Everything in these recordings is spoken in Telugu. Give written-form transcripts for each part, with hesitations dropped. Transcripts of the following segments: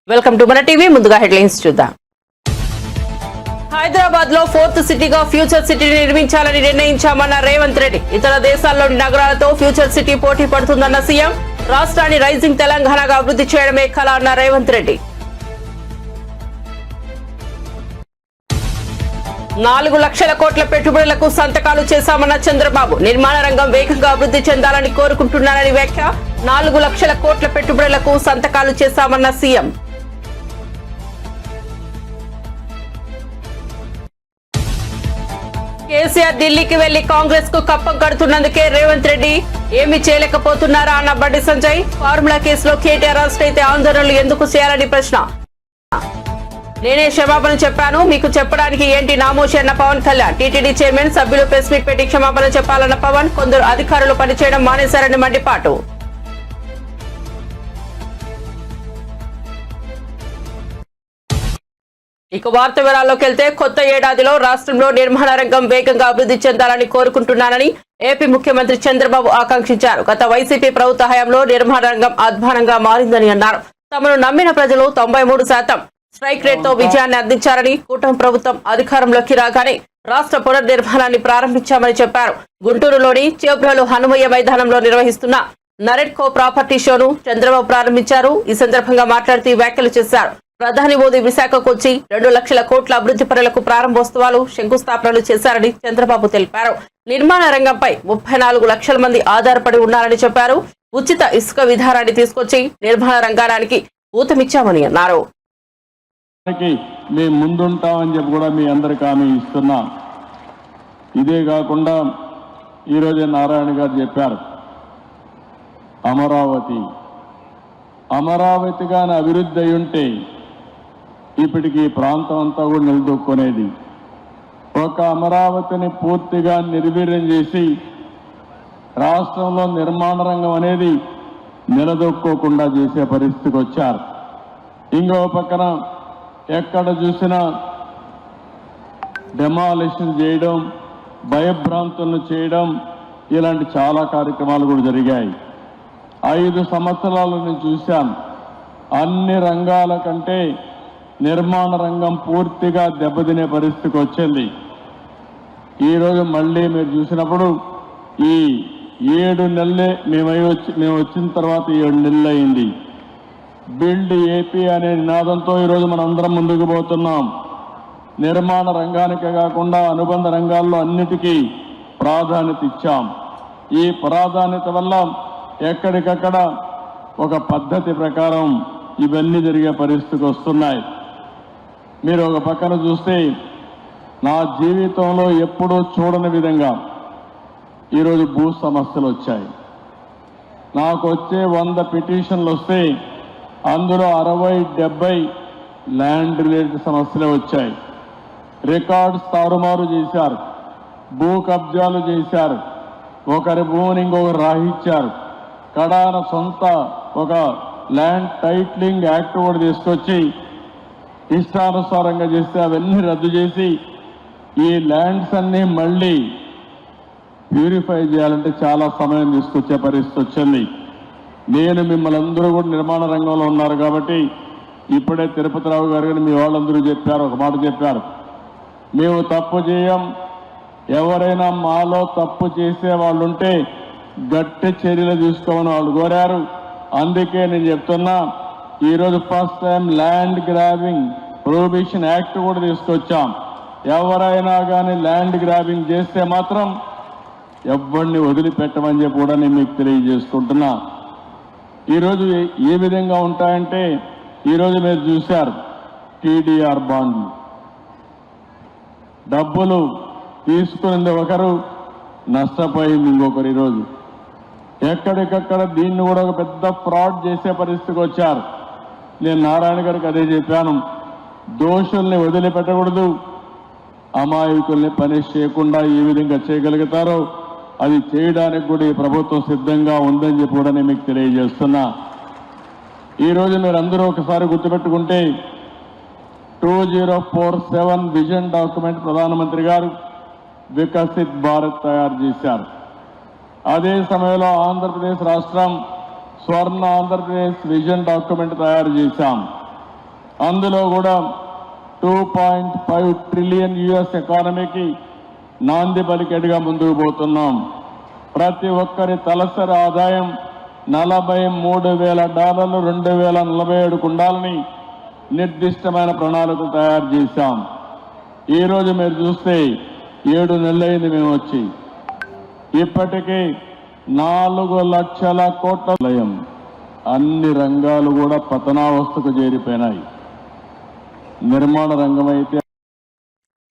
వెల్కమ్ టు మన టీవీ. ముందుగా హెడ్లైన్స్ చూద్దాం. హైదరాబాద్ లో 4th సిటీగా ఫ్యూచర్ సిటీని నిర్మించాలని నిర్ణయించామన్న రేవంత్ రెడ్డి. ఇతర దేశాల్లోని నగరాలతో ఫ్యూచర్ సిటీ పోటీ పడుతుందన్న సీఎం. రాష్ట్రాన్ని రైజింగ్ తెలంగాణగా అభివృద్ధి చేయడమే కల అన్న రేవంత్ రెడ్డి. 4 లక్షల కోట్ల పెట్టుబడులకు సంతకాలు చేశామన్న చంద్రబాబు. నిర్మాణ రంగం వేగంగా అభివృద్ధి చెందాలని కోరుకుంటున్నారని వ్యాఖ్య. 4 లక్షల కోట్ల పెట్టుబడులకు సంతకాలు చేశామన్న సీఎం. కేసీఆర్ ఢిల్లీకి వెళ్లి కాంగ్రెస్ కు కప్పం కడుతున్నందుకే రేవంత్ రెడ్డి ఏమీ చేయలేకపోతున్నారా అన్న బండి సంజయ్. ఫార్ములా కేసులో కేటీఆర్ అరెస్ట్ అయితే ఆందోళనలు ఎందుకు చేయాలని ప్రశ్న. నేనే క్షమాపణ చెప్పాను, మీకు చెప్పడానికి ఏంటి నామోషి అన్న పవన్ కళ్యాణ్. టీటీడీ చైర్మన్ సభ్యులు ప్రెస్ మీట్ పెట్టి క్షమాపణ చెప్పాలన్న పవన్. కొందరు అధికారులు పనిచేయడం మానేశారని మండిపాటు. ఇక వార్త వివరాల్లోకి వెళ్తే, కొత్త ఏడాదిలో రాష్ట్రంలో నిర్మాణ రంగం వేగంగా అభివృద్ధి చెందాలని కోరుకుంటున్నానని ఏపీ ముఖ్యమంత్రి చంద్రబాబు ఆకాంక్షించారు. గత వైసీపీ ప్రభుత్వ హయాంలో నిర్మాణ రంగం అధ్వానంగా మారిందని అన్నారు. తమను నమ్మిన ప్రజలు 93% స్ట్రైక్ రేట్ తో విజయాన్ని అందించారని, కూటమి ప్రభుత్వం అధికారంలోకి రాగానే రాష్ట్ర పునర్నిర్మాణాన్ని ప్రారంభించామని చెప్పారు. గుంటూరులోని చేబ్రోలు హనుమయ్య మైదానంలో నిర్వహిస్తున్న నరెట్కో ప్రాపర్టీ షోను చంద్రబాబు ప్రారంభించారు. ఈ సందర్భంగా మాట్లాడుతూ వ్యాఖ్యలు చేశారు. ప్రధాని మోదీ విశాఖకు వచ్చి 2 లక్షల కోట్ల అభివృద్ధి పనులకు ప్రారంభోత్సవాలు, శంకుస్థాపనలు చేశారని చంద్రబాబు తెలిపారు. నిర్మాణ రంగంపై 34 లక్షల మంది ఆధారపడి ఉన్నారని చెప్పారు. ఉచిత ఇసుక విధానాన్ని తీసుకొచ్చి నిర్మాణ రంగానికి ఊతమిచ్చామని అన్నారు. మేము ముందుంటామని చెప్పి కూడా మీ అందరికి హామీ ఇస్తున్నా. ఇదే కాకుండా ఈరోజే నారాయణ గారు చెప్పారు, అమరావతిగానే అభివృద్ధి అయి ఉంటే ఇప్పటికి ప్రాంతం అంతా కూడా నిలదొక్కునేది. ఒక అమరావతిని పూర్తిగా నిర్వీర్యం చేసి రాష్ట్రంలో నిర్మాణ రంగం అనేది నిలదొక్కోకుండా చేసే పరిస్థితికి వచ్చారు. ఇంకో పక్కన ఎక్కడ చూసినా డెమాలిషన్ చేయడం, భయభ్రాంతులను చేయడం, ఇలాంటి చాలా కార్యక్రమాలు కూడా జరిగాయి. 5 సంవత్సరాలు నేను చూశాను. అన్ని రంగాల కంటే నిర్మాణ రంగం పూర్తిగా దెబ్బతినే పరిస్థితికి వచ్చింది. ఈరోజు మళ్ళీ మీరు చూసినప్పుడు ఈ 7 నెలలే మేము వచ్చిన తర్వాత 7 నెలలు అయింది. బిల్డ్ ఏపీ అనే నినాదంతో ఈరోజు మనందరం ముందుకు పోతున్నాం. నిర్మాణ రంగానికే కాకుండా అనుబంధ రంగాల్లో అన్నిటికీ ప్రాధాన్యత ఇచ్చాం. ఈ ప్రాధాన్యత వల్ల ఎక్కడికక్కడ ఒక పద్ధతి ప్రకారం ఇవన్నీ జరిగే పరిస్థితికి వస్తున్నాయి. మీరు ఒక పక్కన చూస్తే నా జీవితంలో ఎప్పుడూ చూడని విధంగా ఈరోజు భూ సమస్యలు వచ్చాయి. నాకు వచ్చే 100 పిటిషన్లు వస్తే అందులో 60-70 ల్యాండ్ రిలేటెడ్ సమస్యలే వచ్చాయి. రికార్డ్స్ తారుమారు చేశారు, భూ కబ్జాలు చేశారు, ఒకరి భూమిని ఇంకొకరు రాహించారు. కడాన సొంత ఒక ల్యాండ్ టైట్లింగ్ యాక్ట్ కూడా తీసుకొచ్చి ఇష్టానుసారంగా చేస్తే అవన్నీ రద్దు చేసి ఈ ల్యాండ్స్ అన్నీ మళ్ళీ ప్యూరిఫై చేయాలంటే చాలా సమయం తీసుకొచ్చే పరిస్థితి వచ్చింది. నేను మిమ్మల్ని అందరూ కూడా నిర్మాణ రంగంలో ఉన్నారు కాబట్టి ఇప్పుడే తిరుపతిరావు గారు కానీ మీ వాళ్ళందరూ చెప్పారు, ఒక మాట చెప్పారు, మేము తప్పు చేయం, ఎవరైనా మాలో తప్పు చేసే వాళ్ళు ఉంటే గట్టి చర్యలు తీసుకోమని వాళ్ళు కోరారు. అందుకే నేను చెప్తున్నా, ఈరోజు first time land grabbing prohibition act కూడా తీసుకొచ్చాం. ఎవరైనా కానీ ల్యాండ్ గ్రాబింగ్ చేస్తే మాత్రం ఎవరిని వదిలిపెట్టమని చెప్పి కూడా నేను మీకు తెలియజేసుకుంటున్నా. ఈరోజు ఏ విధంగా ఉంటాయంటే, ఈరోజు మీరు చూశారు టీడీఆర్ బాండ్లు, డబ్బులు తీసుకునేది ఒకరు, నష్టపోయింది ఇంకొకరు. ఈరోజు ఎక్కడికక్కడ దీన్ని కూడా ఒక పెద్ద ఫ్రాడ్ చేసే పరిస్థితికి వచ్చారు. నేను నారాయణ గారికి అదే చెప్పాను, దోషుల్ని వదిలిపెట్టకూడదు, అమాయకుల్ని పనిష్ చేయకుండా ఏ విధంగా చేయగలుగుతారో అది చేయడానికి కూడా ఈ ప్రభుత్వం సిద్ధంగా ఉందని చెప్పి కూడా నేను మీకు తెలియజేస్తున్నా. ఈరోజు మీరు అందరూ ఒకసారి గుర్తుపెట్టుకుంటే 2047 విజన్ డాక్యుమెంట్ ప్రధానమంత్రి గారు వికసిత్ భారత్ తయారు చేశారు. అదే సమయంలో ఆంధ్రప్రదేశ్ రాష్ట్రం స్వర్ణ ఆంధ్రప్రదేశ్ విజన్ డాక్యుమెంట్ తయారు చేశాం. అందులో కూడా 2.5 ట్రిలియన్ యుఎస్ ఎకానమీకి నాంది పలికేట్టుగా ముందుకు పోతున్నాం. ప్రతి ఒక్కరి తలసరి ఆదాయం $43,000 2047 ఉండాలని నిర్దిష్టమైన ప్రణాళిక తయారు చేశాం. ఈరోజు మీరు చూస్తే 7 నెలలైంది మేము వచ్చి, ఇప్పటికీ 4 లక్షల కోట్ల వ్యయం. అన్ని రంగాలు కూడా పతనావస్థకు చేరిపోయినాయి. నిర్మాణ రంగం అయితే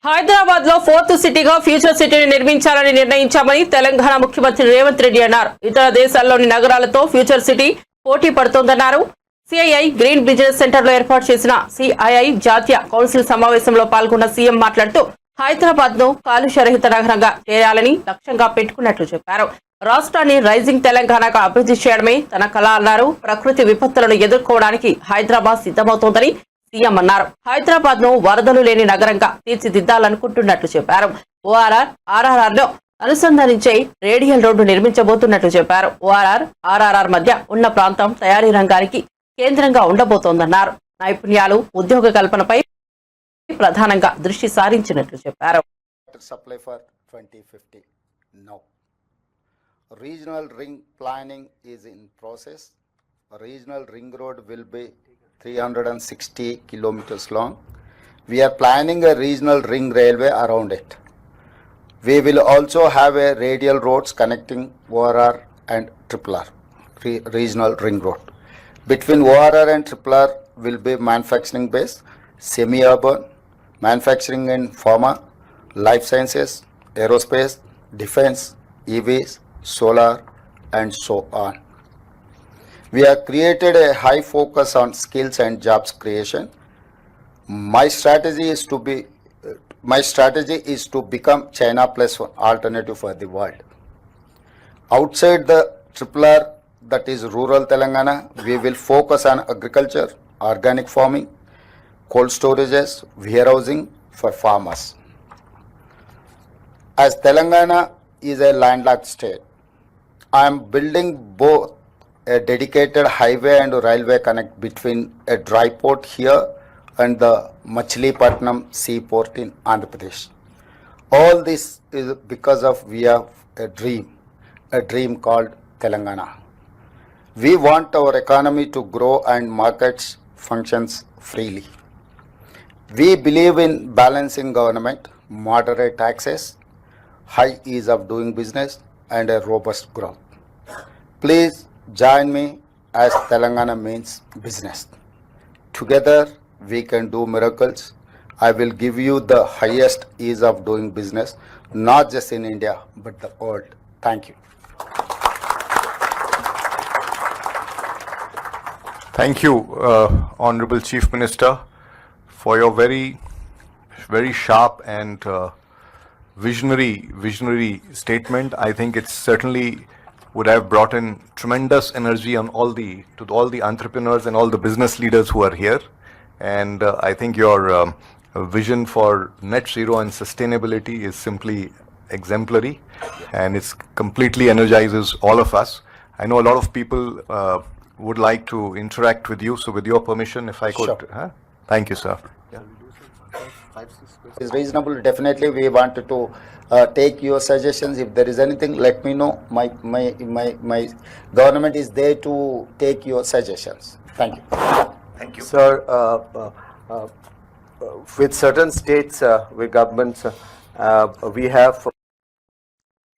హైదరాబాద్ లో 4th సిటీగా ఫ్యూచర్ సిటీని నిర్మించాలని నిర్ణయించామని తెలంగాణ ముఖ్యమంత్రి రేవంత్ రెడ్డి అన్నారు. ఇతర దేశాల్లోని నగరాలతో ఫ్యూచర్ సిటీ పోటీ పడుతోందన్నారు. సిఐఐ గ్రీన్ బిజినెస్ సెంటర్ లో ఏర్పాటు చేసిన సిఐఐ జాతీయ కౌన్సిల్ సమావేశంలో పాల్గొన్న సీఎం మాట్లాడుతూ హైదరాబాద్ ను కాలుష్యరహిత నగరంగా చేయాలని లక్ష్యంగా పెట్టుకున్నట్లు చెప్పారు. రాష్ట్రాన్ని రైజింగ్ తెలంగాణగా అభివృద్ధి చేయడమే తన కళ అన్నారు. ప్రకృతి విపత్తులను ఎదుర్కోవడానికి హైదరాబాద్ సిద్ధమవుతోందని సీఎం అన్నారు. హైదరాబాద్ ను వరదలు లేని నగరంగా తీర్చిదిద్దాలనుకుంటున్నట్లు చెప్పారు. ఓఆర్ఆర్ ఆర్ఆర్ఆర్ లో అనుసంధానించే రేడియల్ రోడ్డు నిర్మించబోతున్నట్లు చెప్పారు. ఓఆర్ఆర్ ఆర్ఆర్ఆర్ మధ్య ఉన్న ప్రాంతం తయారీ రంగానికి కేంద్రంగా ఉండబోతోందన్నారు. నైపుణ్యాలు, ఉద్యోగ కల్పనపై ప్రధానంగా దృష్టి సారించినట్లు చెప్పారు. Supply for 2050 now. Regional ring planning is in process. A regional ring road will be 360 kilometers long. We are planning a regional ring railway around it. We will also have a radial roads connecting ORR and RRR, regional ring road. Between ORR and RRR will be manufacturing base, semi-urban, manufacturing in pharma, life sciences, aerospace, defense, EVs, solar, and so on. We have created a high focus on skills and jobs creation. My strategy is to become China plus one alternative for the world. Outside the RRR, that is rural Telangana, we will focus on agriculture, organic farming, cold storages, warehousing for farmers. As Telangana is a landlocked state, I am building both a dedicated highway and railway connect between a dry port here and the Machilipatnam seaport in Andhra Pradesh. All this is because of we have a dream called Telangana. We want our economy to grow and markets functions freely. We believe in balancing government, moderate taxes, high ease of doing business, and a robust growth. Please join me as Telangana means business. Together we can do miracles. I will give you the highest ease of doing business, not just in India, but the world. Thank you. Thank you, Honorable Chief Minister, for your very sharp and visionary statement. I think it certainly would have brought in tremendous energy on to all the entrepreneurs and all the business leaders who are here. And I think your vision for net zero and sustainability is simply exemplary, and it's completely energizes all of us. I know a lot of people would like to interact with you, so with your permission, if I could. Sure. Thank you, sir. It's reasonable. Definitely we wanted to take your suggestions. If there is anything, let me know. My government is there to take your suggestions. Thank you. Thank you. Sir, with certain states, with governments, we have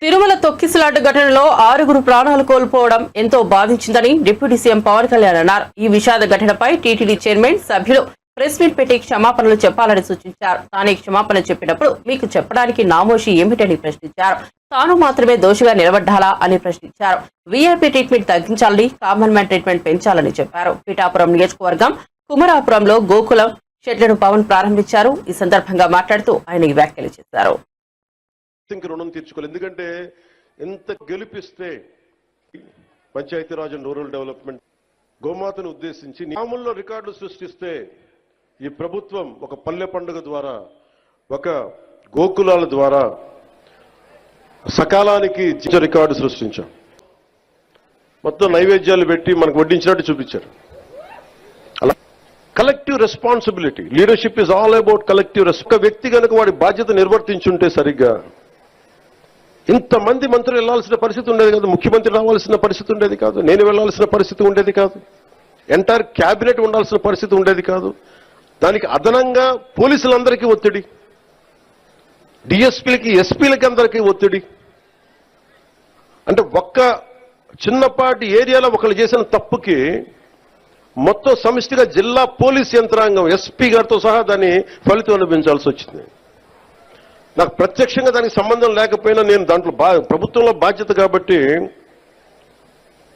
Tirumala తొక్కిసలాట ఘటనలో 6 ప్రాణాలు కోల్పోవడం ఎంతో బాధించిందని డిప్యూటీ సీఎం పవన్ కళ్యాణ్ అన్నారు. ఈ విషాద ఘటనపై టీటీడీ చైర్మన్ సభ్యులు ప్రెస్ మీట్ పెట్టి క్షమాపణలు చెప్పాలని సూచించారు. తానే క్షమాపణ చెప్పినప్పుడు మీకు చెప్పడానికి నామోషి ఏమిటని ప్రశ్నించారు. తాను మాత్రమే దోషిగా నిలబడ్డాలా అని ప్రశ్నించారు. వీఐపీ ట్రీట్మెంట్ తగ్గించాలని, కామన్ మ్యాన్ ట్రీట్మెంట్ పెంచాలని చెప్పారు. పిఠాపురం నియోజకవర్గం కుమరాపురంలో గోకులం షెడ్లను పవన్ ప్రారంభించారు. ఈ సందర్భంగా మాట్లాడుతూ ఆయన ఈ వ్యాఖ్యలు చేశారు. రుణం తీర్చుకోవాలి. ఎందుకంటే ఎంత గెలిపిస్తే పంచాయతీరాజ్ అండ్ రూరల్ డెవలప్మెంట్ గోమాతను ఉద్దేశించి నియమంలో రికార్డులు సృష్టిస్తే ఈ ప్రభుత్వం ఒక పల్లె పండుగ ద్వారా, ఒక గోకులాల ద్వారా సకాలానికి రికార్డు సృష్టించాం. మొత్తం నైవేద్యాలు పెట్టి మనకు వడ్డించినట్టు చూపించారు. అలా collective responsibility. Leadership is all about collective ఒక వ్యక్తి కనుక వాడి బాధ్యత నిర్వర్తించుంటే సరిగ్గా ఇంతమంది మంత్రులు వెళ్లాల్సిన పరిస్థితి ఉండేది కాదు, ముఖ్యమంత్రి రావాల్సిన పరిస్థితి ఉండేది కాదు, నేను వెళ్లాల్సిన పరిస్థితి ఉండేది కాదు, ఎంటైర్ క్యాబినెట్ ఉండాల్సిన పరిస్థితి ఉండేది కాదు. దానికి అదనంగా పోలీసులందరికీ ఒత్తిడి, డిఎస్పీలకి ఎస్పీలకి అందరికీ ఒత్తిడి. అంటే ఒక్క చిన్నపాటి ఏరియాలో ఒకళ్ళు చేసిన తప్పుకి మొత్తం సమిష్టిగా జిల్లా పోలీస్ యంత్రాంగం ఎస్పీ గారితో సహా దాన్ని ఫలితం అనుభవించాల్సి వచ్చింది. నాకు ప్రత్యక్షంగా దానికి సంబంధం లేకపోయినా నేను దాంట్లో ప్రభుత్వంలో బాధ్యత కాబట్టి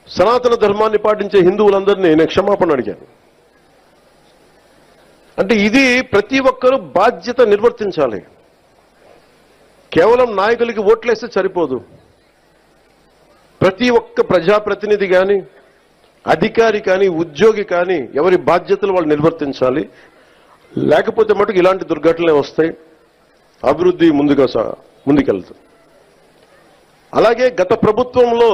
సనాతన ధర్మాన్ని పాటించే హిందువులందరినీ నేను క్షమాపణ అడిగాను. అంటే ఇది ప్రతి ఒక్కరూ బాధ్యత నిర్వర్తించాలి. కేవలం నాయకులకి ఓట్లేస్తే సరిపోదు. ప్రతి ఒక్క ప్రజాప్రతినిధి కానీ, అధికారి కానీ, ఉద్యోగి కానీ ఎవరి బాధ్యతలు వాళ్ళు నిర్వర్తించాలి. లేకపోతే మటుకు ఇలాంటి దుర్ఘటనలే వస్తాయి, అభివృద్ధి ముందుకెళ్తుంది. అలాగే గత ప్రభుత్వంలో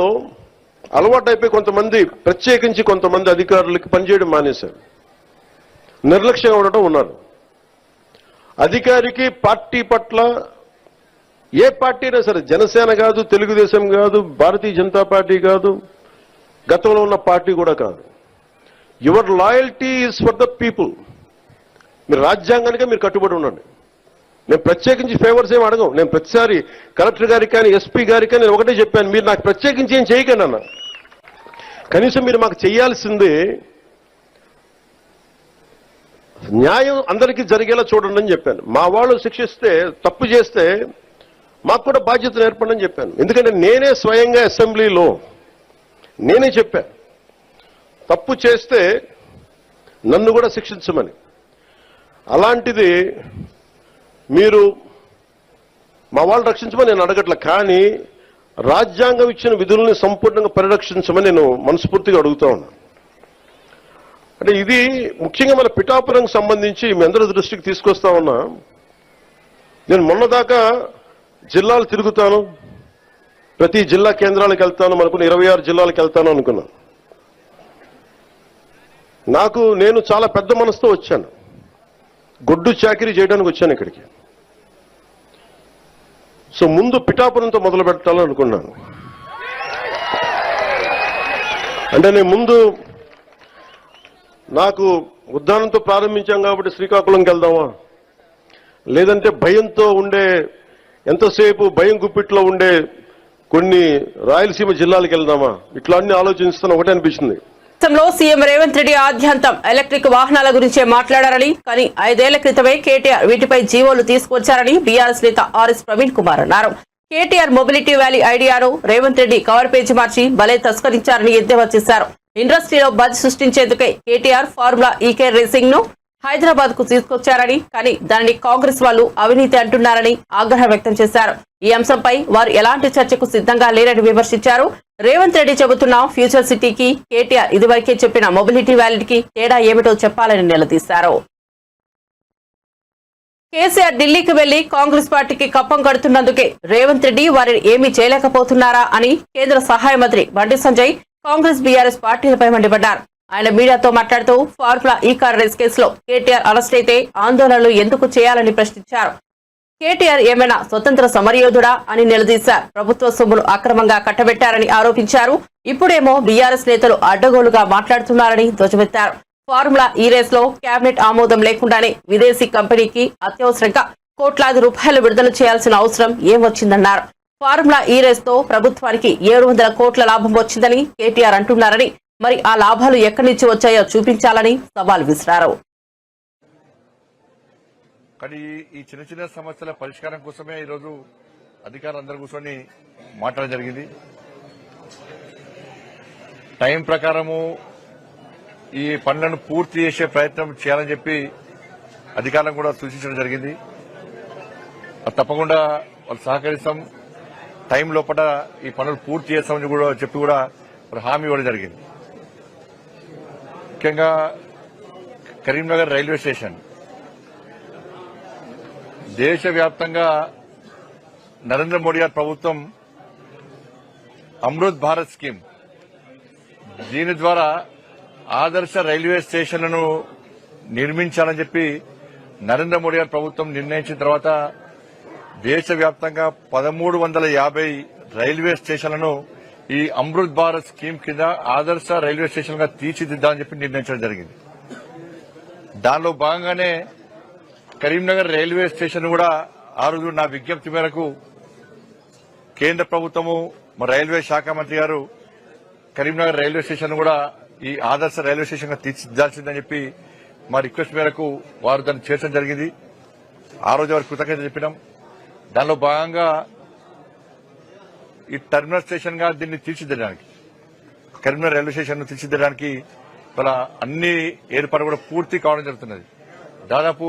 అలవాటైపోయి కొంతమంది, ప్రత్యేకించి కొంతమంది అధికారులకి పనిచేయడం మానేశారు, నిర్లక్ష్యంగా ఉండటం ఉన్నారు. అధికారికి పార్టీ పట్ల, ఏ పార్టీ అయినా సరే, జనసేన కాదు, తెలుగుదేశం కాదు, భారతీయ జనతా పార్టీ కాదు, గతంలో ఉన్న పార్టీ కూడా కాదు, your loyalty is for the people. మీరు రాజ్యాంగానికే మీరు కట్టుబడి ఉండండి. నేను ప్రత్యేకించి ఫేవర్స్ ఏమి అడగం. నేను ప్రతిసారి కలెక్టర్ గారికి కానీ, ఎస్పీ గారికి కానీ నేను ఒకటే చెప్పాను, మీరు నాకు ప్రత్యేకించి ఏం చేయకండి అన్న. కనీసం మీరు మాకు చేయాల్సింది న్యాయం అందరికీ జరిగేలా చూడండి అని చెప్పాను. మా వాళ్ళు శిక్షిస్తే, తప్పు చేస్తే మాకు కూడా బాధ్యత నేర్పండి అని చెప్పాను. ఎందుకంటే నేనే స్వయంగా అసెంబ్లీలో నేనే చెప్పాను, తప్పు చేస్తే నన్ను కూడా శిక్షించమని. అలాంటిది మీరు మా వాళ్ళు రక్షించమని నేను అడగట్ల, కానీ రాజ్యాంగం ఇచ్చిన విధుల్ని సంపూర్ణంగా పరిరక్షించమని నేను మనస్ఫూర్తిగా అడుగుతా ఉన్నాను. అంటే ఇది ముఖ్యంగా మన పిఠాపురంకి సంబంధించి మీ అందరి దృష్టికి తీసుకొస్తా ఉన్నా. నేను మొన్నదాకా జిల్లాలు తిరుగుతాను, ప్రతి జిల్లా కేంద్రాలకు వెళ్తాను, మనకున్న 26 జిల్లాలకు వెళ్తాను అనుకున్నాను. నేను చాలా పెద్ద మనసుతో వచ్చాను, గొడ్డు చాకిరీ చేయడానికి వచ్చాను ఇక్కడికి. సో ముందు పిఠాపురంతో మొదలు పెట్టాలని అనుకున్నాను. అంటే నేను ముందు నాకు ఉద్దానంతో ప్రారంభించాం కాబట్టి శ్రీకాకుళంకి వెళ్దామా, లేదంటే భయంతో ఉండే, ఎంతసేపు భయం గుప్పిట్లో ఉండే కొన్ని రాయలసీమ జిల్లాలకు వెళ్దామా, ఇట్లా అన్ని ఆలోచిస్తున్నా. ఒకటే అనిపించింది, రాష్ట్రంలో సీఎం రేవంత్ రెడ్డి ఆద్యంతం ఎలక్ట్రిక్ వాహనాల గురించే మాట్లాడారని, కానీ 5 ఏళ్ల క్రితమే కేటీఆర్ వీటిపై జీవోలు తీసుకొచ్చారని బీఆర్ఎస్ నేత ఆర్ఎస్ ప్రవీణ్ కుమార్ అన్నారు. కేటీఆర్ మొబిలిటీ వ్యాలీ ఐడియాను రేవంత్ రెడ్డి కవర్ పేజీ మార్చి భలే తస్కరించారని ఎద్దేవా చేశారు. ఇండస్ట్రీలో బజ్ సృష్టించేందుకే కేటీఆర్ ఫార్ములా ఈకే రేసింగ్ ను హైదరాబాద్ కు తీసుకొచ్చారని, కానీ దానిని కాంగ్రెస్ వాళ్ళు అవినీతి అంటున్నారని ఆగ్రహం వ్యక్తం చేశారు. ఈ అంశంపై వారు ఎలాంటి చర్చకు సిద్ధంగా లేరని విమర్శించారు. రేవంత్ రెడ్డి చెబుతున్న ఫ్యూచర్ సిటీకి కేటీఆర్ ఇదివరకే చెప్పిన మొబిలిటీ వ్యాలీకి తేడా ఏమిటో చెప్పాలని నిలదీశారు. కేసీఆర్ ఢిల్లీకి వెళ్లి కాంగ్రెస్ పార్టీకి కప్పం కడుతున్నందుకే రేవంత్ రెడ్డి వారిని ఏమీ చేయలేకపోతున్నారా అని కేంద్ర సహాయ మంత్రి బండి సంజయ్ కాంగ్రెస్ బీఆర్ఎస్ పార్టీలపై మండిపడ్డారు. ఆయన మీడియాతో మాట్లాడుతూ ఫార్ములా ఈ కార్ రేస్ కేసులో కేటీఆర్ అరెస్ట్ అయితే ఆందోళనలు ఎందుకు చేయాలని ప్రశ్నించారు. కేటీఆర్ ఏమైనా స్వతంత్ర సమరయోధుడా అని నిలదీశారు. ప్రభుత్వ సొమ్మును అక్రమంగా కట్టబెట్టారని ఆరోపించారు. ఇప్పుడేమో బీఆర్ఎస్ నేతలు అడ్డగోలుగా మాట్లాడుతున్నారని ధ్వజమెత్తారు. ఫార్ములా ఈ రేస్ లో కేబినెట్ ఆమోదం లేకుండానే విదేశీ కంపెనీకి అత్యవసరంగా కోట్లాది రూపాయలు విడుదల చేయాల్సిన అవసరం ఏం వచ్చిందన్నారు. ఫార్ములా ఈ రేస్ తో ప్రభుత్వానికి 700 కోట్ల లాభం వచ్చిందని కేటీఆర్ అంటున్నారని, మరి ఆ లాభాలు ఎక్కడి నుంచి వచ్చాయో చూపించాలని సవాల్ విసిరారు. కానీ ఈ చిన్న చిన్న సమస్యల పరిష్కారం కోసమే ఈరోజు అధికారులందరూ కూర్చొని మాట్లాడడం జరిగింది. టైం ప్రకారము ఈ పనులను పూర్తి చేసే ప్రయత్నం చేయాలని చెప్పి అధికారులను కూడా సూచించడం జరిగింది. అది తప్పకుండా వాళ్ళు సహకరిస్తాం, టైం లోపల ఈ పనులు పూర్తి చేస్తామని కూడా చెప్పి కూడా హామీ ఇవ్వడం జరిగింది. ముఖ్యంగా కరీంనగర్ రైల్వే స్టేషన్ దేశవ్యాప్తంగా నరేంద్ర మోడీ గారి ప్రభుత్వం అమృత్ భారత్ స్కీమ్, దీని ద్వారా ఆదర్శ రైల్వే స్టేషన్లను నిర్మించాలని చెప్పి నరేంద్ర మోడీ గారి ప్రభుత్వం నిర్ణయించిన తర్వాత దేశవ్యాప్తంగా 1350 రైల్వే స్టేషన్లను ఈ అమృత్ భారత్ స్కీమ్ కింద ఆదర్శ రైల్వే స్టేషన్ గా తీర్చిదిద్దామని చెప్పి నిర్ణయించడం జరిగింది. దానిలో భాగంగానే కరీంనగర్ రైల్వే స్టేషన్ కూడా ఆ రోజు నా విజ్ఞప్తి మేరకు కేంద్ర ప్రభుత్వము రైల్వే శాఖ మంత్రి గారు కరీంనగర్ రైల్వే స్టేషన్ కూడా ఈ ఆదర్శ రైల్వే స్టేషన్ గా తీర్చిదిద్దాల్సిందని చెప్పి మా రిక్వెస్ట్ మేరకు వారు దాన్ని చేర్చడం జరిగింది. ఆ రోజు వారికి కృతజ్ఞత చెప్పినాం. దానిలో భాగంగా ఈ టెర్మినల్ స్టేషన్ గా దీన్ని తీర్చిదిద్దడానికి కరీంనగర్ రైల్వే స్టేషన్ ను తీర్చిదిద్దడానికి ఇలా అన్ని ఏర్పాట్లు కూడా పూర్తి కావడం జరుగుతున్నది. దాదాపు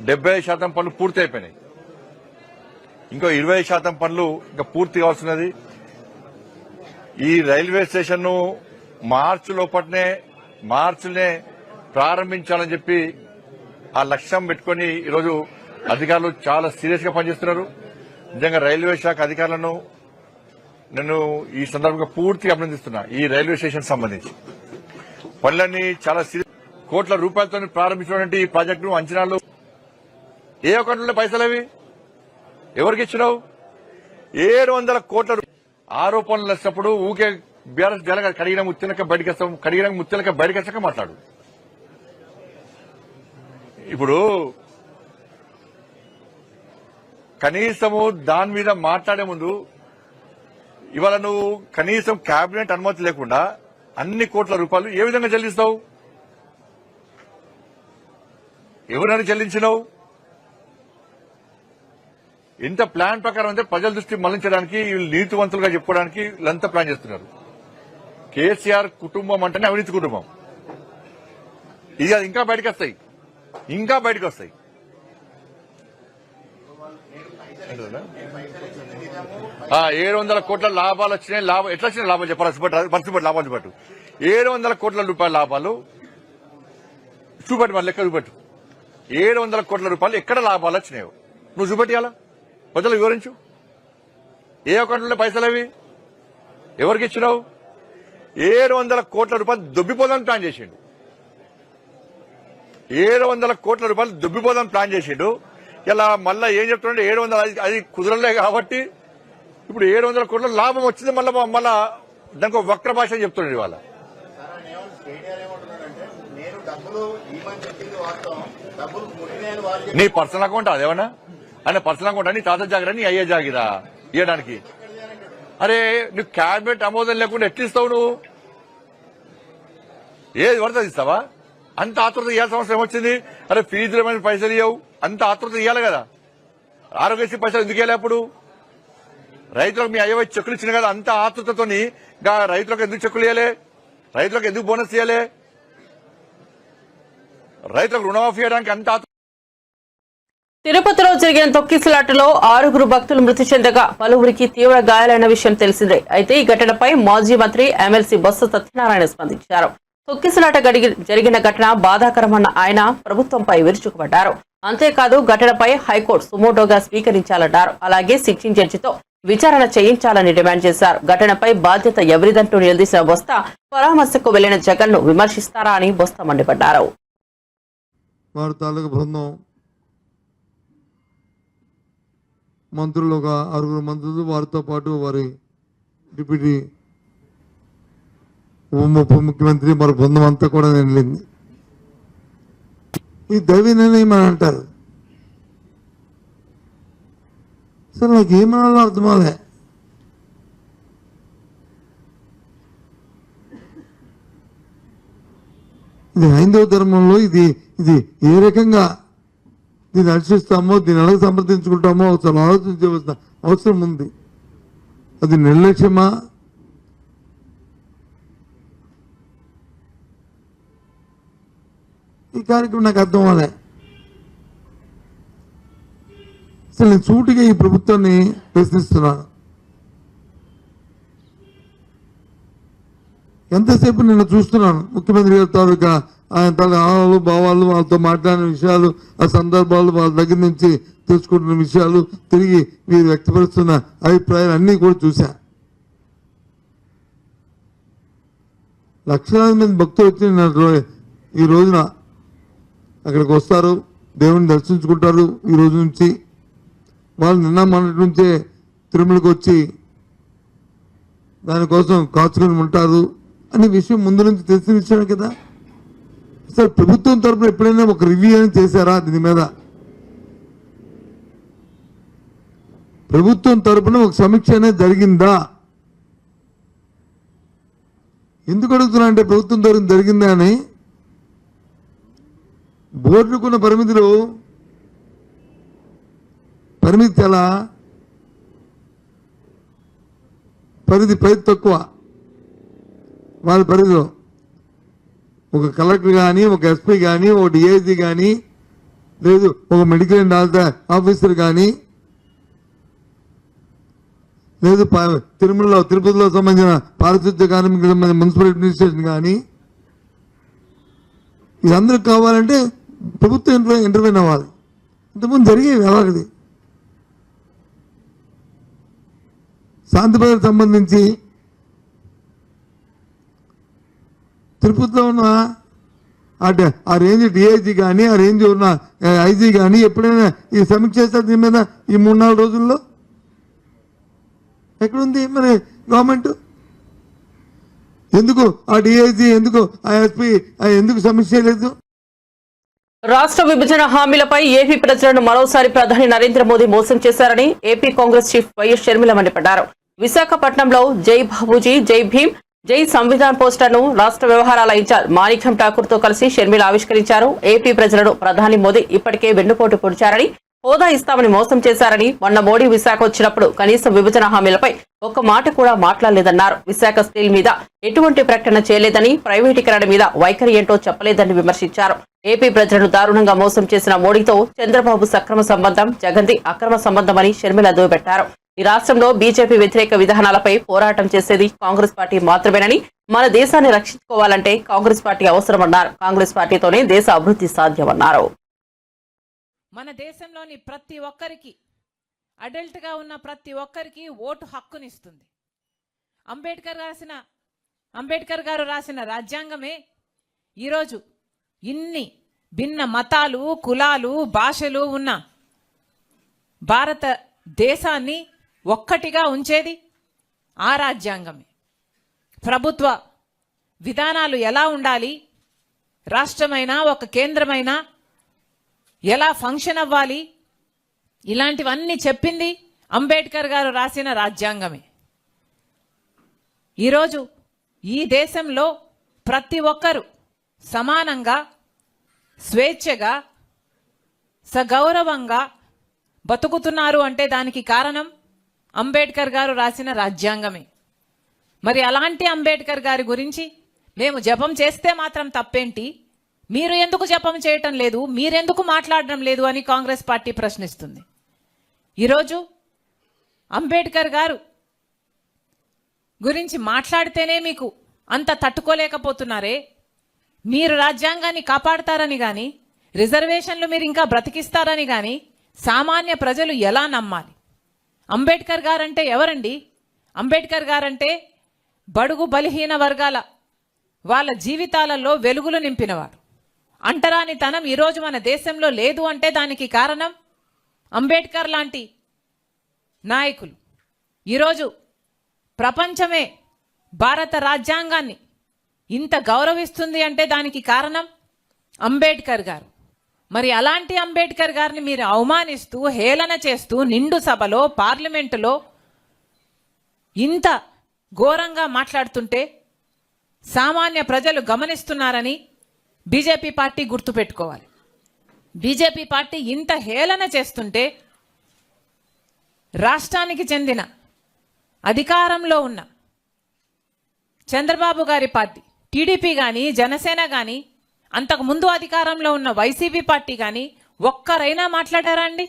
70% పనులు పూర్తి అయిపోయినాయి. ఇంకో 20% పనులు ఇంకా పూర్తి కావాల్సినది. ఈ రైల్వే స్టేషన్ ను మార్చినే ప్రారంభించాలని చెప్పి ఆ లక్ష్యం పెట్టుకుని ఈరోజు అధికారులు చాలా సీరియస్ గా పనిచేస్తున్నారు. నిజంగా రైల్వే శాఖ అధికారులను నేను ఈ సందర్భంగా పూర్తిగా అభినందిస్తున్నా. ఈ రైల్వే స్టేషన్ సంబంధించి పనులన్నీ చాలా కోట్ల రూపాయలతో ప్రారంభించినటువంటి ఈ ప్రాజెక్టును అంచనాలు ఏ అకౌంట్లో పైసలు అవి ఎవరికి ఇచ్చినావు? 700 కోట్ల ఆరోపణలు వచ్చినప్పుడు ఊకే బీఆర్ఎస్ జలగ కడిగిన ముత్తిలక బయటకు వస్తాం, కడిగిన ముత్తిలక బయటకు వచ్చాక మాట్లాడు. ఇప్పుడు కనీసము దాని మీద మాట్లాడే ముందు ఇవాళ నువ్వు కనీసం కేబినెట్ అనుమతి లేకుండా అన్ని కోట్ల రూపాయలు ఏ విధంగా చెల్లిస్తావు? ఎవరైనా చెల్లించినావు? ఎంత ప్లాన్ ప్రకారం అంటే ప్రజల దృష్టి మళ్లించడానికి వీళ్ళు నీతివంతులుగా చెప్పుకోవడానికి వీళ్ళంతా ప్లాన్ చేస్తున్నారు. కేసీఆర్ కుటుంబం అంటేనే అవినీతి కుటుంబం. ఇది ఇంకా బయటకు వస్తాయి. 700 కోట్ల లాభాలు వచ్చినాయి. ఎట్లా వచ్చినాయి లాభాలు చెప్పాలి? పర్సుబట్టి లాభాలు చూపట్టు. 700 కోట్ల రూపాయల లాభాలు చూపట్టు, మన లెక్క చూపట్టు. 700 కోట్ల రూపాయలు ఎక్కడ లాభాలు వచ్చినాయో నువ్వు చూపెట్టాలా? ప్రజలు వివరించు. ఏ అకౌంట్లో పైసలు అవి ఎవరికి ఇచ్చినావు? 700 కోట్ల రూపాయలు దొబ్బిపోదామని ప్లాన్ చేసిండు. 700 కోట్ల రూపాయలు దొబ్బిపోదామని ప్లాన్ చేసిండు. ఇలా మళ్ళా ఏం చెప్తున్నాడు? 700 అది కుదరలే కాబట్టి ఇప్పుడు 700 కోట్ల లాభం వచ్చింది. మళ్ళా దానికి ఒక వక్ర భాష చెప్తున్నాడు ఇవాళ. నీ పర్సనల్ అకౌంట్ అదేమన్నా? ఆయన పర్సనల్ అకౌంట్ నీ తాత జాగిరా, నీ అయ్యే జాగిరా ఇవ్వడానికి? అరే నువ్వు క్యాబినెట్ ఆమోదం లేకుండా ఎట్లిస్తావు? నువ్వు ఏది పడుతుంది ఇస్తావా? అంత ఆతృత ఇవ్వాల్సిన అవసరం ఏమొచ్చింది? అరే ఫీజుల మీద పైసలు ఇవ్వవు, అంత ఆతృత ఇవ్వాలి కదా. ఆరోగ్యశ్రీ పైసలు ఎందుకు ఇవ్వాలి? అప్పుడు రైతులకు మీ అయ్యవ చెక్కులు ఇచ్చిన కదా, అంత ఆతృతతోని రైతులకు ఎందుకు చెక్కులు ఇవ్వాలి? రైతులకు ఎందుకు బోనస్ ఇవ్వాలి? రైతులకు రుణమాఫీ చేయడానికి అంత తిరుపతిలో జరిగిన తొక్కిసలాటలో 6 భక్తులు మృతి చెందగా పలువురికి తీవ్ర గాయాలైన విషయం తెలిసిందే. అయితే ఈ ఘటనపై మాజీ మంత్రి ఎమ్మెల్సీ బొత్స సత్యనారాయణ స్పందించారు. తొక్కిసలాట జరిగిన ఘటన బాధాకరమన్న ఆయన ప్రభుత్వంపై విరుచుకుపడ్డారు. అంతేకాదు ఘటనపై హైకోర్టు సుమోటోగా స్వీకరించాలన్నారు. అలాగే సిట్టింగ్ జడ్జితో విచారణ చేయించాలని డిమాండ్ చేశారు. ఘటనపై బాధ్యత ఎవరిదంటూ నిలదీసిన బొత్స పరామర్శకు వెళ్లిన జగన్ ను విమర్శిస్తారా అని బొత్స మండిపడ్డారు. వారి తాలూకు బృందం మంత్రులు, ఒక 6 మంత్రులు, వారితో పాటు వారి డిప్యూటీ ఉప ముఖ్యమంత్రి, మరి బృందం అంతా కూడా వెళ్ళింది. ఈ దైవ నిర్ణయం అని అంటారు. అసలు నాకు ఏమనాలో అర్థమవులే. ఇది హైందవ ధర్మంలో ఇది ఏ రకంగా దీన్ని హర్షిస్తామో, దీన్ని ఎలా సమర్థించుకుంటామో అసలు ఆలోచించవలసిన అవసరం ఉంది. అది నిర్లక్ష్యమా? ఈ కార్యక్రమం నాకు అర్థం అవ్వలే. అసలు నేను సూటిగా ఈ ప్రభుత్వాన్ని ప్రశ్నిస్తున్నాను. ఎంతసేపు నిన్న చూస్తున్నాను ముఖ్యమంత్రి గారి తాలూకా ఆయన ఆవాలు భావాలు, వాళ్ళతో మాట్లాడిన విషయాలు, ఆ సందర్భాలు, వాళ్ళ దగ్గర నుంచి తెలుసుకుంటున్న విషయాలు, తిరిగి వీరు వ్యక్తపరుస్తున్న అభిప్రాయాలు అన్నీ కూడా చూశా. లక్షలాది మంది భక్తులు వచ్చి ఈ రోజున అక్కడికి వస్తారు, దేవుని దర్శించుకుంటారు. ఈ రోజు నుంచి వాళ్ళు నిన్న మొన్నటి నుంచే తిరుమలకి వచ్చి దానికోసం కాచుకొని ఉంటారు అనే విషయం ముందు నుంచి తెలిసిన విషయమే కదా. అసలు ప్రభుత్వం తరఫున ఎప్పుడైనా ఒక రివ్యూ అని చేశారా దీని మీద? ప్రభుత్వం తరఫున ఒక సమీక్ష అనేది జరిగిందా? ఎందుకు అడుగుతున్నా అంటే ప్రభుత్వం తరఫున జరిగిందా అని. బోర్డుకున్న పరిమితి చాలా పరిధి తక్కువ. వాళ్ళ పరిధిలో ఒక కలెక్టర్ కానీ, ఒక ఎస్పీ కానీ, ఒక డిఐజీ కానీ, లేదు ఒక మెడికల్ అండ్ హెల్త్ ఆఫీసర్ కానీ, లేదు తిరుపతిలో సంబంధించిన పారిశుద్ధ్య కార్మికులకు సంబంధించిన మున్సిపల్ అడ్మినిస్ట్రేషన్ కానీ, ఇదందరూ కావాలంటే ప్రభుత్వం ఇంటర్వ్యూన్ అవ్వాలి. ఇంతకుముందు జరిగేవి అలాగది. శాంతిభద్రతకు సంబంధించి తిరుపతిలో ఉన్న ఆ రేంజ్ డిఐజీ కానీ, ఆ రేంజ్ ఉన్న ఐజీ కానీ ఎప్పుడైనా ఈ సమీక్ష చేస్తారు దీని మీద ఈ 3-4 రోజుల్లో? ఎక్కడుంది మరి గవర్నమెంట్? ఎందుకు ఆ డిఐజీ, ఎందుకు ఆ ఎస్పీ ఎందుకు సమీక్ష చేయలేదు? రాష్ట్ర విభజన హామీలపై ఏపీ ప్రజలను మరోసారి ప్రధాని నరేంద్ర మోదీ మోసం చేశారని AP Congress chief YS Sharmila మండిపడ్డారు. విశాఖపట్నంలో జై బాబూజీ, జై భీమ్, జై సంవిధాన్ పోస్టర్ను రాష్ట్ర వ్యవహారాల ఇన్ఛార్జ్ మాణిక్యం ఠాకూర్ తో కలిసి షర్మిల ఆవిష్కరించారు. ఏపీ ప్రజలను ప్రధాని మోదీ ఇప్పటికే వెన్నుపోటు పొడిచారని, హోదా ఇస్తామని మోసం చేశారని, మొన్న మోడీ విశాఖ వచ్చినప్పుడు కనీసం విభజన హామీలపై ఒక్క మాట కూడా మాట్లాడలేదన్నారు. విశాఖ స్టీల్ మీద ఎటువంటి ప్రకటన చేయలేదని, ప్రైవేటీకరణ మీద వైఖరి ఏంటో చెప్పలేదని విమర్శించారు. ఏపీ ప్రజలను దారుణంగా మోసం చేసిన మోడీతో చంద్రబాబు సక్రమ సంబంధం, జగన్ది అక్రమ సంబంధమని షర్మిల దుయ్యబట్టారు. ఈ రాష్ట్రంలో బీజేపీ వ్యతిరేక విధానాలపై పోరాటం చేసేది కాంగ్రెస్ పార్టీ మాత్రమేనని, మన దేశాన్ని రక్షించుకోవాలంటే కాంగ్రెస్ పార్టీ అవసరమన్నారు. కాంగ్రెస్ పార్టీతోనే దేశ అభివృద్ధి సాధ్యమన్నారు. మన దేశంలోని ప్రతి ఒక్కరికి, అడల్ట్గా ఉన్న ప్రతి ఒక్కరికి ఓటు హక్కునిస్తుంది. అంబేద్కర్ గారు రాసిన రాజ్యాంగమే ఈరోజు ఇన్ని భిన్న మతాలు, కులాలు, భాషలు ఉన్న భారతదేశాన్ని ఒక్కటిగా ఉంచేది ఆ రాజ్యాంగమే. ప్రభుత్వ విధానాలు ఎలా ఉండాలి, రాష్ట్రమైనా ఒక కేంద్రమైనా ఎలా ఫంక్షన్ అవ్వాలి, ఇలాంటివన్నీ చెప్పింది అంబేద్కర్ గారు రాసిన రాజ్యాంగమే. ఈరోజు ఈ దేశంలో ప్రతి ఒక్కరూ సమానంగా, స్వేచ్ఛగా, సగౌరవంగా బతుకుతున్నారు అంటే దానికి కారణం అంబేద్కర్ గారు రాసిన రాజ్యాంగమే. మరి అలాంటి అంబేద్కర్ గారి గురించి మేము జపం చేస్తే మాత్రం తప్పేంటి, మీరు ఎందుకు జపం చేయటం లేదు, మీరెందుకు మాట్లాడడం లేదు అని కాంగ్రెస్ పార్టీ ప్రశ్నిస్తుంది. ఈరోజు అంబేద్కర్ గారు గురించి మాట్లాడితేనే మీకు అంత తట్టుకోలేకపోతున్నారే, మీరు రాజ్యాంగాన్ని కాపాడతారని కానీ, రిజర్వేషన్లు మీరు ఇంకా బ్రతికిస్తారని కానీ సామాన్య ప్రజలు ఎలా నమ్మాలి? అంబేద్కర్ గారంటే ఎవరండి? అంబేద్కర్ గారంటే బడుగు బలహీన వర్గాల వాళ్ళ జీవితాలలో వెలుగులు నింపినవాడు. అంటరానితనం ఈరోజు మన దేశంలో లేదు అంటే దానికి కారణం అంబేద్కర్ లాంటి నాయకులు. ఈరోజు ప్రపంచమే భారత రాజ్యాంగాన్ని ఇంత గౌరవిస్తుంది అంటే దానికి కారణం అంబేద్కర్ గారు. మరి అలాంటి అంబేద్కర్ గారిని మీరు అవమానిస్తూ, హేళన చేస్తూ నిండు సభలో, పార్లమెంటులో ఇంత ఘోరంగా మాట్లాడుతుంటే సామాన్య ప్రజలు గమనిస్తున్నారని బీజేపీ పార్టీ గుర్తుపెట్టుకోవాలి. బీజేపీ పార్టీ ఇంత హేళన చేస్తుంటే రాష్ట్రానికి చెందిన అధికారంలో ఉన్న చంద్రబాబు గారి పార్టీ టీడీపీ కానీ, జనసేన కానీ, అంతకు ముందు అధికారంలో ఉన్న వైసీపీ పార్టీ కానీ ఒక్కరైనా మాట్లాడారా అండి?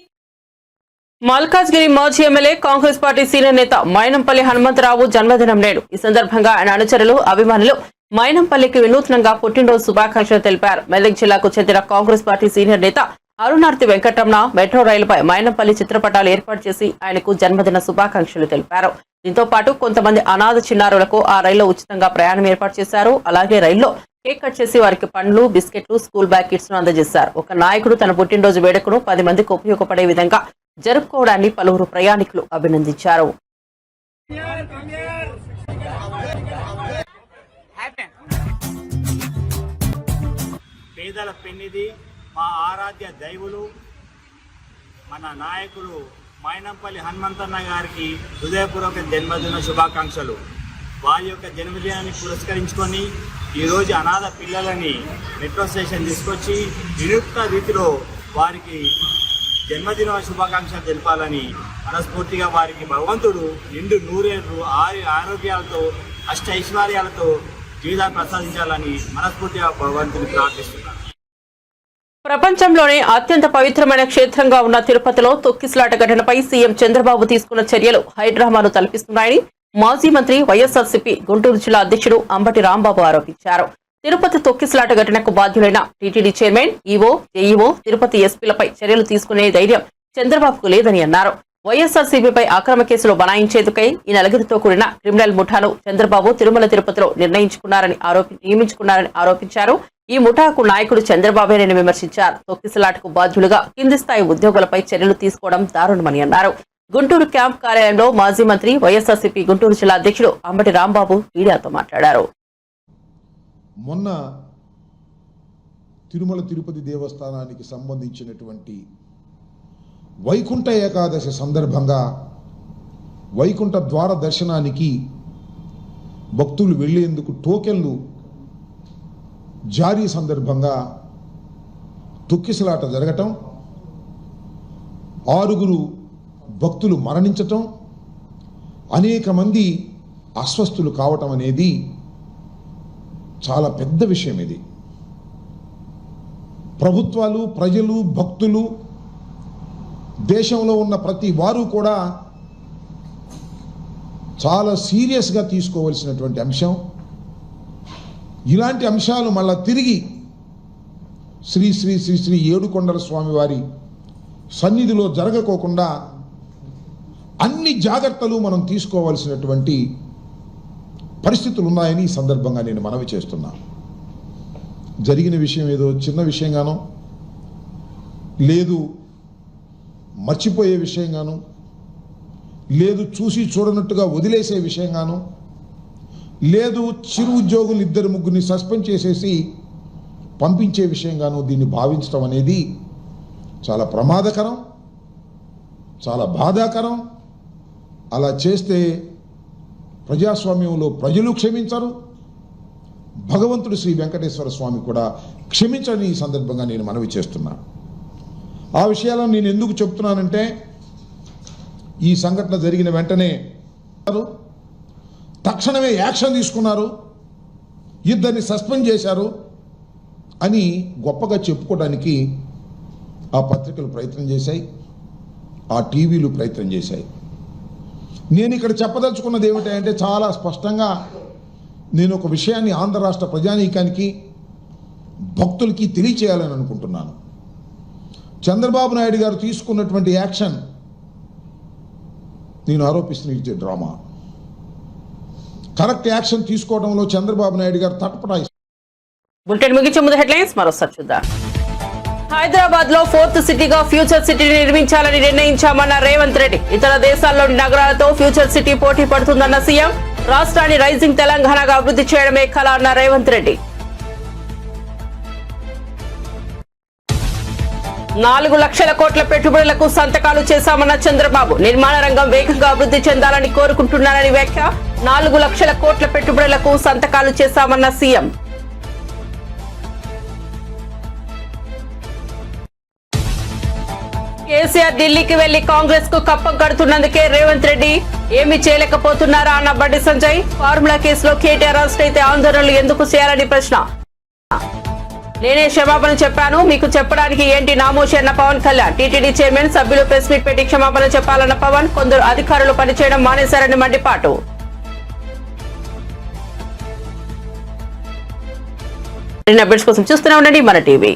మల్కాజ్గిరి మాజీ ఎమ్మెల్యే, కాంగ్రెస్ పార్టీ సీనియర్ నేత మైనంపల్లి హనుమంతరావు జన్మదినం నేడు. ఈ సందర్భంగా ఆయన అనుచరులు, అభిమానులు మైనంపల్లికి వినూత్నంగా పుట్టినరోజు శుభాకాంక్షలు తెలిపారు. మెదక్ జిల్లాకు చెందిన కాంగ్రెస్ పార్టీ సీనియర్ నేత అరుణార్తి వెంకటరమణ మెట్రో రైలుపై మైనంపల్లి చిత్రపటాలు ఏర్పాటు చేసి ఆయనకు జన్మదిన శుభాకాంక్షలు తెలిపారు. దీంతో పాటు కొంతమంది అనాథ చిన్నారులకు ఆ రైల్లో ఉచితంగా ప్రయాణం ఏర్పాటు చేశారు. అలాగే రైల్లో కేక్ కట్ చేసి వారికి పండ్లు, బిస్కెట్లు, స్కూల్ బ్యాగ్ కిట్స్ ను అందజేశారు. ఒక నాయకుడు తన పుట్టినరోజు వేడుకను 10 మందికి ఉపయోగపడే విధంగా జరుపుకోవడాన్ని పలువురు ప్రయాణికులు అభినందించారు. పేదల పెన్నిది, మా ఆరాధ్య దైవులు, మన నాయకుడు మైనంపల్లి హనుమంతన్న గారికి హృదయపూర్వక జన్మదిన శుభాకాంక్షలు. వారి యొక్క జన్మదినాన్ని పురస్కరించుకొని ఈరోజు అనాథ పిల్లలని మెట్రో స్టేషన్ తీసుకొచ్చి వినూత్న రీతిలో వారికి జన్మదిన శుభాకాంక్షలు తెలపాలని మనస్ఫూర్తిగా వారికి భగవంతుడు నిండు నూరేళ్లు ఆరోగ్యాలతో అష్టైశ్వర్యాలతో జీవితాన్ని ప్రసాదించాలని మనస్ఫూర్తిగా భగవంతుని ప్రార్థిస్తున్నాను. ప్రపంచంలోనే అత్యంత పవిత్రమైన క్షేత్రంగా ఉన్న తిరుపతిలో తొక్కిసలాట ఘటనపై సీఎం చంద్రబాబు తీసుకున్న చర్యలు హైడ్రామాను తలపిస్తున్నాయని మాజీ మంత్రి వైఎస్ఆర్సీపీ గుంటూరు జిల్లా అధ్యక్షుడు అంబటి రాంబాబు ఆరోపించారు. తిరుపతి తొక్కిసలాట ఘటనకు బాధ్యులైన TTD chairman, EO, AEO, Tirupati ఎస్పీలపై చర్యలు తీసుకునే ధైర్యం చంద్రబాబుకు లేదని అన్నారు. వైఎస్ఆర్సీపీపై అక్రమ కేసులు బనాయించేందుకై ఈ నలుగురితో కూడిన క్రిమినల్ ముఠాను చంద్రబాబు తిరుమల తిరుపతిలో నియమించుకున్నారని ఆరోపించారు. ఈ ముఠాకు నాయకుడు చంద్రబాబేనని విమర్శించారు. తొక్కిసలాటకు బాధ్యులుగా కింది స్థాయి ఉద్యోగులపై చర్యలు తీసుకోవడం దారుణమని అన్నారు. గుంటూరు క్యాంప్ కార్యాలయంలో మాజీ మంత్రి వైఎస్ఆర్సీపీ గుంటూరు జిల్లా అధ్యక్షుడు అంబటి రాంబాబు మీడియాతో మాట్లాడారు. మొన్న తిరుమల తిరుపతి దేవస్థానానికి సంబంధించినటువంటి వైకుంఠ ఏకాదశి సందర్భంగా వైకుంఠ ద్వార దర్శనానికి భక్తులు వెళ్లేందుకు టోకెన్లు జారీ సందర్భంగా తొక్కిసలాట జరగటం, 6 భక్తులు మరణించటం, అనేక మంది అస్వస్థులు కావటం అనేది చాలా పెద్ద విషయం. ఇది ప్రభుత్వాలు, ప్రజలు, భక్తులు, దేశంలో ఉన్న ప్రతి వారు కూడా చాలా సీరియస్గా తీసుకోవాల్సినటువంటి అంశం. ఇలాంటి అంశాలు మళ్ళా తిరిగి శ్రీ శ్రీ శ్రీ శ్రీ ఏడుకొండల స్వామి వారి సన్నిధిలో జరగకోకుండా అన్ని జాగ్రత్తలు మనం తీసుకోవాల్సినటువంటి పరిస్థితులు ఉన్నాయని ఈ సందర్భంగా నేను మనవి చేస్తున్నా. జరిగిన విషయం ఏదో చిన్న విషయంగానో, లేదు మర్చిపోయే విషయంగాను, లేదు చూసి చూడనట్టుగా వదిలేసే విషయంగాను, లేదు చిరు ఉద్యోగులు 2-3 సస్పెండ్ చేసేసి పంపించే విషయంగాను దీన్ని భావించడం అనేది చాలా ప్రమాదకరం, చాలా బాధాకరం. అలా చేస్తే ప్రజాస్వామ్యంలో ప్రజలు క్షమించరు, భగవంతుడు శ్రీ వెంకటేశ్వర స్వామి కూడా క్షమించని ఈ సందర్భంగా నేను మనవి చేస్తున్నా. ఆ విషయాలను నేను ఎందుకు చెప్తున్నానంటే, ఈ సంఘటన జరిగిన వెంటనే తక్షణమే యాక్షన్ తీసుకున్నారు, 2 సస్పెండ్ చేశారు అని గొప్పగా చెప్పుకోవడానికి ఆ పత్రికలు ప్రయత్నం చేశాయి, ఆ టీవీలు ప్రయత్నం చేశాయి. నేను ఇక్కడ చెప్పదలుచుకున్నది ఏమిటంటే, చాలా స్పష్టంగా నేను ఒక విషయాన్ని ఆంధ్ర రాష్ట్ర ప్రజానీకానికి, భక్తులకి తెలియచేయాలని అనుకుంటున్నాను. చంద్రబాబు నాయుడు గారు తీసుకున్నటువంటి యాక్షన్ నేను ఆరోపిస్తున్న ఇది డ్రామా. కరెక్ట్ యాక్షన్ తీసుకోవడంలో చంద్రబాబు నాయుడు గారు తటపటాయిస్తారు. బులెటిన్ ముగించే ముందు హెడ్లైన్స్ మరోసారి చూద్దాం. హైదరాబాద్ లో 4th సిటీగా ఫ్యూచర్ సిటీని నిర్మించాలని నిర్ణయించామన్న రేవంత్ రెడ్డి. ఇతర దేశాల్లోని నగరాలతో ఫ్యూచర్ సిటీ పోటీ పడుతుందన్న సీఎం. రాష్ట్రాన్ని రైజింగ్ తెలంగాణగా అభివృద్ధి చేయడమే కల అన్న రేవంత్ రెడ్డి. 4 లక్షల కోట్ల పెట్టుబడులకు సంతకాలు చేశామన్న చంద్రబాబు. నిర్మాణ రంగం వేగంగా అభివృద్ధి చెందాలని కోరుకుంటున్నారని వ్యాఖ్య. 4 లక్షల కోట్ల పెట్టుబడులకు సంతకాలు చేశామన్న సీఎం. కేసీఆర్ ఢిల్లీకి వెళ్లి కాంగ్రెస్ కు కప్పం కడుతున్నందుకే రేవంత్ రెడ్డి ఏమీ చేయలేకపోతున్నారా అన్న బండి సంజయ్. ఫార్ములా కేసులో కేటీఆర్ అరెస్ట్ అయితే ఆందోళనలు ఎందుకు చేయాలని ప్రశ్న. నేనే క్షమాపణ చెప్పాను, మీకు చెప్పడానికి ఏంటి నామోషి అన్న పవన్ కళ్యాణ్. టీటీడీ చైర్మన్, సభ్యులు ప్రెస్ మీట్ పెట్టి క్షమాపణ చెప్పాలన్న పవన్. కొందరు అధికారులు పనిచేయడం మానేశారని మండిపాటు. అప్డేట్స్ కోసం చూస్తూనే ఉండండి మన టీవీ.